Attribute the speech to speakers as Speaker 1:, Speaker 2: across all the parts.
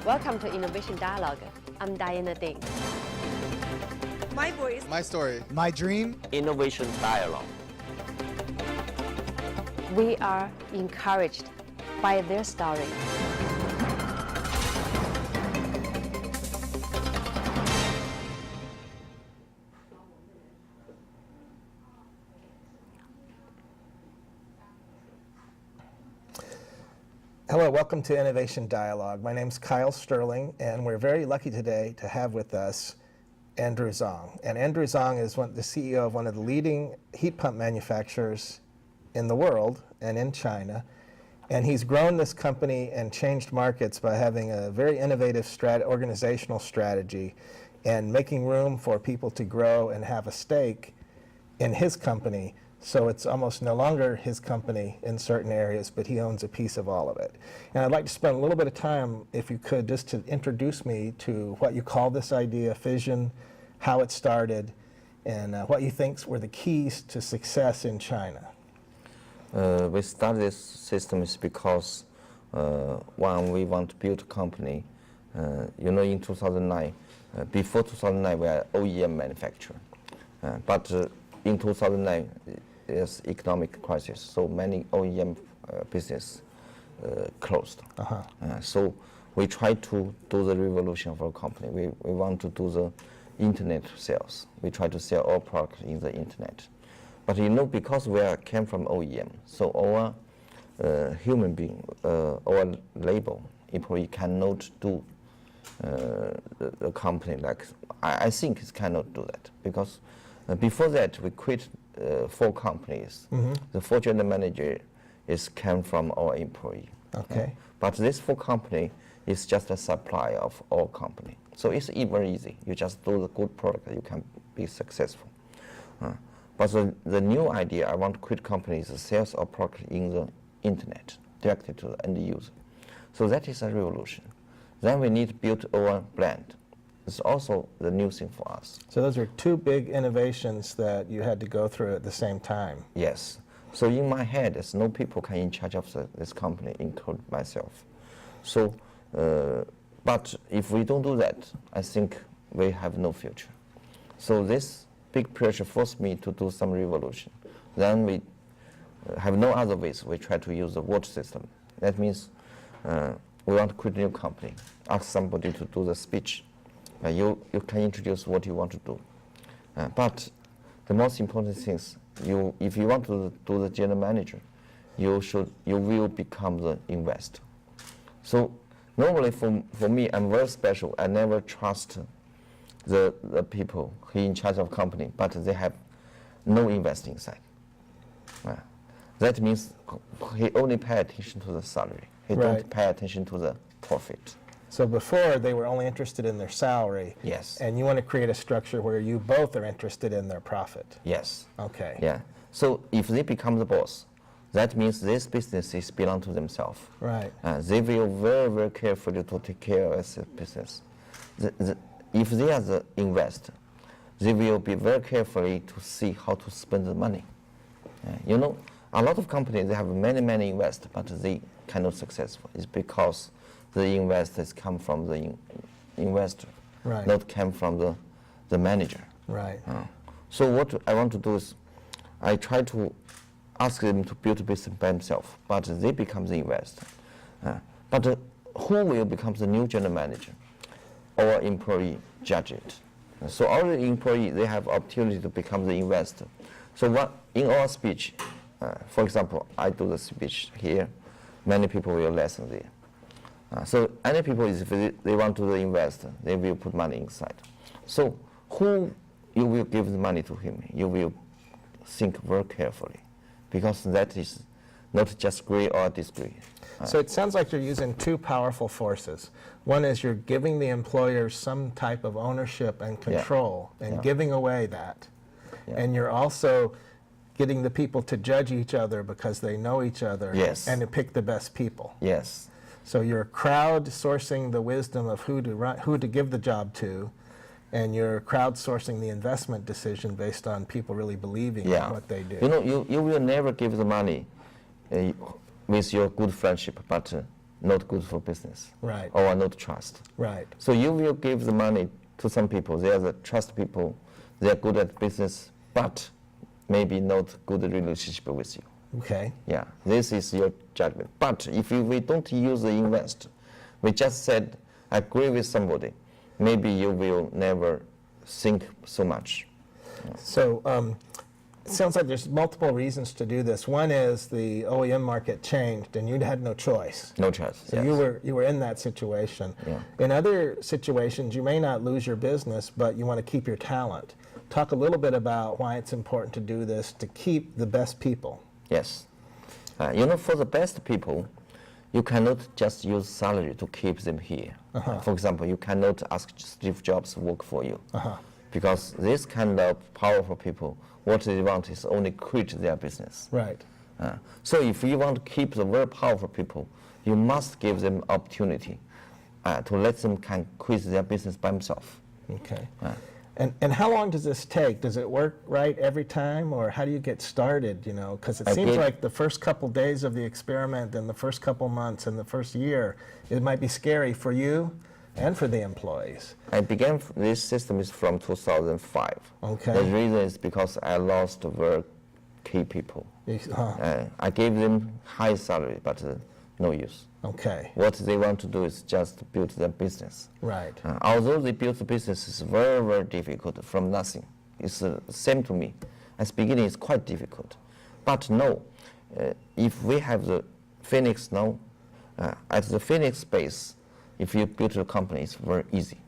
Speaker 1: Welcome to Innovation Dialogue. I'm Diana Ding.
Speaker 2: My voice.
Speaker 3: My story.
Speaker 4: My dream.
Speaker 5: Innovation Dialogue.
Speaker 1: We are encouraged by their story.
Speaker 4: Hello, welcome to Innovation Dialogue. My name's Kyle Sterling, and we're very lucky today to have with us Andrew Zhang. And Andrew Zhang is the CEO of one of the leading heat pump manufacturers in the world and in China. And he's grown this company and changed markets by having a very innovative organizational strategy and making room for people to grow and have a stake in his company. So it's almost no longer his company in certain areas, but he owns a piece of all of it. And I'd like to spend a little bit of time, if you could, just to introduce me to what you call this idea, fission, how it started, and what you think were the keys to success in China.
Speaker 5: We started this system is because when we want to build a company, in 2009, before 2009 we are OEM manufacturer, but in 2009 there's economic crisis, so many OEM business closed. So we try to do the revolution for a company. We want to do the internet sales. We try to sell our product in the internet. But because we came from OEM, so our human being, our labor employee cannot do the company like, I think it cannot do that, because before that we quit 4 companies. The 4 general manager came from our employee.
Speaker 4: Okay.
Speaker 5: But this 4 company is just a supply of our company. So it's very easy. You just do the good product, you can be successful. But the new idea, I want to quit company, is the sales of product in the internet, directly to the end user. So that is a revolution. Then we need to build our brand. It's also the new thing for us.
Speaker 4: So those are 2 big innovations that you had to go through at the same time.
Speaker 5: Yes. So in my head, there's no people can in charge of this company, including myself. So, but if we don't do that, I think we have no future. So this big pressure forced me to do some revolution. Then we have no other ways. We try to use the watch system. That means we want to quit a new company. Ask somebody to do the speech. You can introduce what you want to do. But the most important thing is, if you want to do the general manager, you will become the investor. So normally for me, I'm very special. I never trust the people who are in charge of company, but they have no investing inside. That means he only pay attention to the salary. He don't pay attention to the profit.
Speaker 4: So before, they were only interested in their salary.
Speaker 5: Yes.
Speaker 4: And you want to create a structure where you both are interested in their profit.
Speaker 5: Yes.
Speaker 4: Okay.
Speaker 5: Yeah. So if they become the boss, that means this business is belong to themselves.
Speaker 4: Right.
Speaker 5: They will very, very carefully to take care of this business. If they are the investor, they will be very carefully to see how to spend the money. A lot of companies, they have many investors, but they cannot successful. It's because the investors come from the investor, not come from the manager.
Speaker 4: Right.
Speaker 5: So what I want to do is, I try to ask them to build a business by themselves, but they become the investor. But who will become the new general manager? Our employee judge it. So our employee, they have opportunity to become the investor. So in our speech, for example, I do the speech here, many people will listen there. So any people, if they want to invest, they will put money inside. So who you will give the money to him? You will think very carefully, because that is not just agree or disagree.
Speaker 4: So it sounds like you're using 2 powerful forces. One is you're giving the employers some type of ownership and control and giving away that. And you're also getting the people to judge each other because they know each other and to pick the best people.
Speaker 5: Yes.
Speaker 4: So you're crowdsourcing the wisdom of who to give the job to, and you're crowdsourcing the investment decision based on people really believing in what they do.
Speaker 5: You will never give the money with your good friendship, but not good for business.
Speaker 4: Right.
Speaker 5: Or not trust.
Speaker 4: Right.
Speaker 5: So you will give the money to some people. They are the trust people. They are good at business, but maybe not good relationship with you.
Speaker 4: Okay.
Speaker 5: Yeah, this is your judgment. But if we don't use the invest, we just said agree with somebody, maybe you will never think so much.
Speaker 4: So it sounds like there's multiple reasons to do this. One is the OEM market changed and you had no choice.
Speaker 5: No choice.
Speaker 4: So
Speaker 5: yes.
Speaker 4: you were in that situation.
Speaker 5: Yeah.
Speaker 4: In other situations, you may not lose your business, but you want to keep your talent. Talk a little bit about why it's important to do this to keep the best people.
Speaker 5: Yes. You know, for the best people, you cannot just use salary to keep them here. For example, you cannot ask Steve Jobs to work for you. Because this kind of powerful people, what they want is only quit their business.
Speaker 4: Right.
Speaker 5: So if you want to keep the very powerful people, you must give them opportunity to let them can quit their business by themselves.
Speaker 4: Okay. And how long does this take? Does it work right every time, or how do you get started? You know, because it seems like the first couple days of the experiment and the first couple months and the first year, it might be scary for you and for the employees.
Speaker 5: I began this system is from 2005.
Speaker 4: Okay.
Speaker 5: The reason is because I lost very key people. I gave them high salary, but no use.
Speaker 4: Okay.
Speaker 5: What they want to do is just build their business.
Speaker 4: Right.
Speaker 5: Although they build the business is very, very difficult from nothing. It's the same to me. At the beginning, it's quite difficult. But no, if we have the Phoenix now, at the Phoenix base, if you build a company, it's very easy.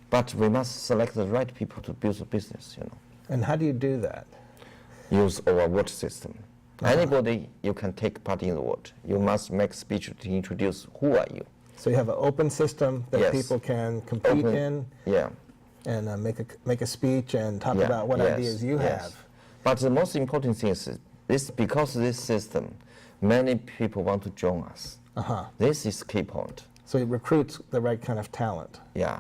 Speaker 5: But we must select the right people to build the business, you know.
Speaker 4: And how do you do that?
Speaker 5: Use our vote system. Anybody, you can take part in the vote. You must make speech to introduce who are you.
Speaker 4: So you have an open system that
Speaker 5: Yes.
Speaker 4: people can compete in
Speaker 5: Yeah.
Speaker 4: and make a speech and talk about what ideas you have.
Speaker 5: But the most important thing is this, because of this system, many people want to join us. This is key point.
Speaker 4: So it recruits the right kind of talent.
Speaker 5: Yeah.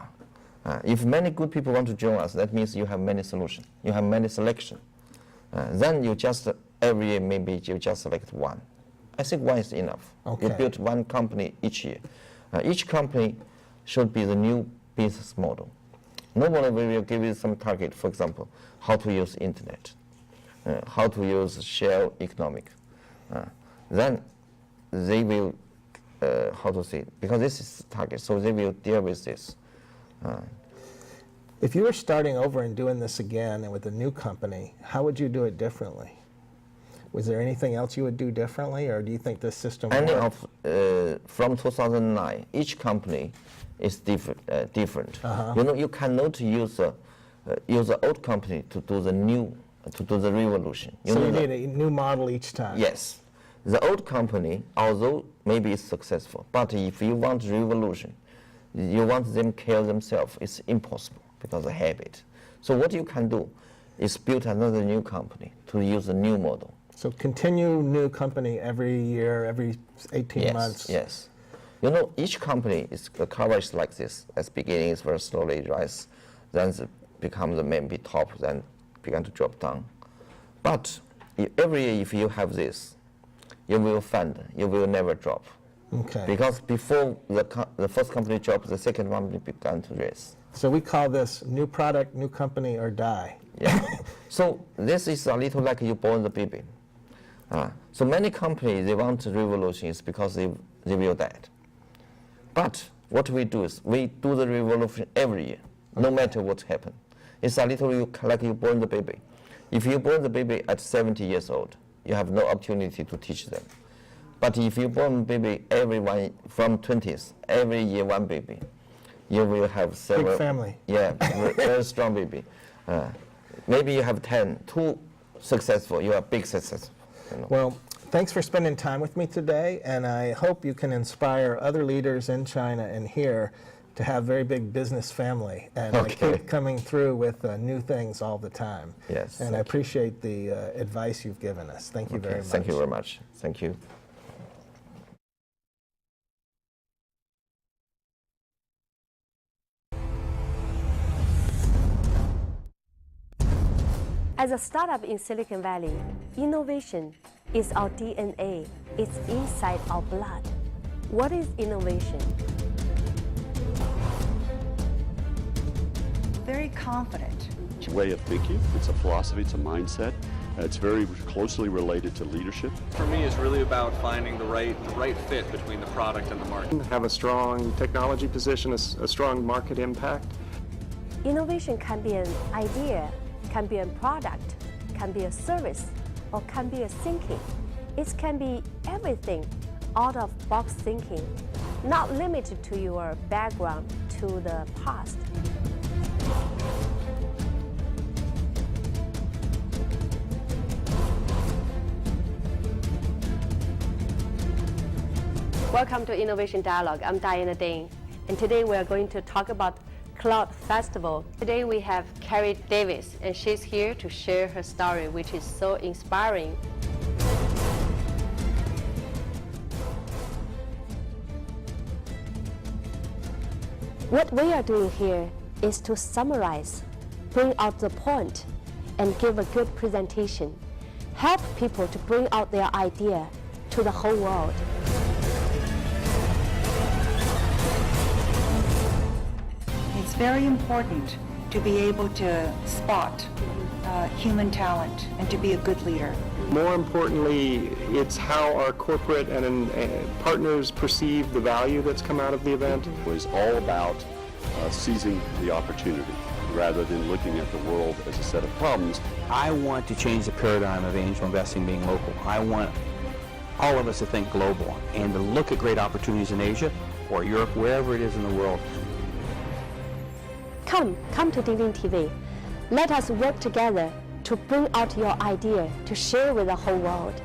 Speaker 5: If many good people want to join us, that means you have many solutions. You have many selection. Then you just, every year, maybe you just select one. I think one is enough.
Speaker 4: Okay.
Speaker 5: You build one company each year. Each company should be the new business model. Normally, we will give you some target, for example, how to use internet, how to use share economic. Then they will, how to say, because this is target, so they will deal with this.
Speaker 4: If you were starting over and doing this again and with a new company, how would you do it differently? Was there anything else you would do differently, or do you think this system
Speaker 5: Any
Speaker 4: worked?
Speaker 5: of from 2009, each company is different. You know, you cannot use the old company to do the new, to do the revolution.
Speaker 4: So you need a new model each time.
Speaker 5: Yes, the old company, although maybe it's successful, but if you want revolution, you want them kill themselves, it's impossible because of habit. So what you can do is build another new company to use a new model.
Speaker 4: So continue new company every year, every 18 months.
Speaker 5: Yes. You know, each company is the coverage like this. At the beginning, it's very slowly rise, then it become the maybe top, then begin to drop down. But every year, if you have this, you will find you will never drop.
Speaker 4: Okay.
Speaker 5: Because before the first company dropped, the second one began to raise.
Speaker 4: So we call this new product, new company, or die.
Speaker 5: Yeah. So this is a little like you born the baby. So many companies, they want revolution is because they will die. But what we do is we do the revolution every year, no matter what happens. It's a little like you born the baby. If you born the baby at 70 years old, you have no opportunity to teach them. But if you born baby everyone from 20s, every year one baby, you will have several.
Speaker 4: Big family.
Speaker 5: Yeah, very strong baby. Maybe you have 10, two successful, you are big successful. You know.
Speaker 4: Well, thanks for spending time with me today, and I hope you can inspire other leaders in China and here to have very big business family and keep coming through with new things all the time.
Speaker 5: Yes.
Speaker 4: And I appreciate the advice you've given us. Thank you very much.
Speaker 5: Thank you very much. Thank you.
Speaker 1: As a startup in Silicon Valley, innovation is our DNA. It's inside our blood. What is innovation?
Speaker 2: Very confident.
Speaker 3: It's a way of thinking, it's a philosophy, it's a mindset. It's very closely related to leadership.
Speaker 6: For me, it's really about finding the right fit between the product and the market.
Speaker 7: Have a strong technology position, a strong market impact.
Speaker 1: Innovation can be an idea, can be a product, can be a service, or can be a thinking. It can be everything, out-of-box thinking, not limited to your background, to the past. Welcome to Innovation Dialogue. I'm Diana Dane, and today we are going to talk about Cloud Festival. Today we have Carrie Davis, and she's here to share her story, which is so inspiring. What we are doing here is to summarize, bring out the point, and give a good presentation. Help people to bring out their idea to the whole world.
Speaker 2: It's very important to be able to spot human talent and to be a good leader.
Speaker 7: More importantly, it's how our corporate and partners perceive the value that's come out of the event.
Speaker 3: It was all about seizing the opportunity rather than looking at the world as a set of problems.
Speaker 8: I want to change the paradigm of angel investing being local. I want all of us to think global and to look at great opportunities in Asia or Europe, wherever it is in the world.
Speaker 1: Come to Ding TV. Let us work together to bring out your idea to share with the whole world.